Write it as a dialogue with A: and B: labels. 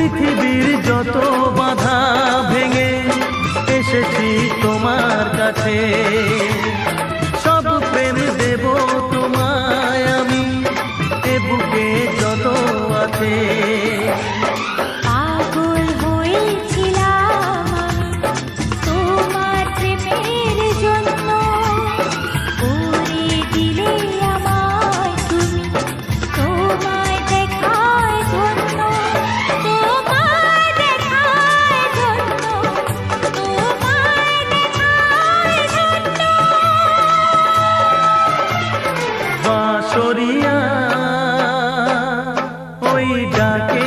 A: পৃথিবীর যত বাধা ভেঙে এসেছি তোমার কাছে, সব প্রেম দেব তোমায় আমি, এ বুকে যত আছে।
B: পাগল হয়েছিলাম তোমার প্রেমের জন্য, করে দিলে আমায় তুমি, তোমায় দেখার জন্য, তোমায় দেখার জন্য, তোমায় দেখার জন্য।
A: বাঁশরিয়া ওই ডাকে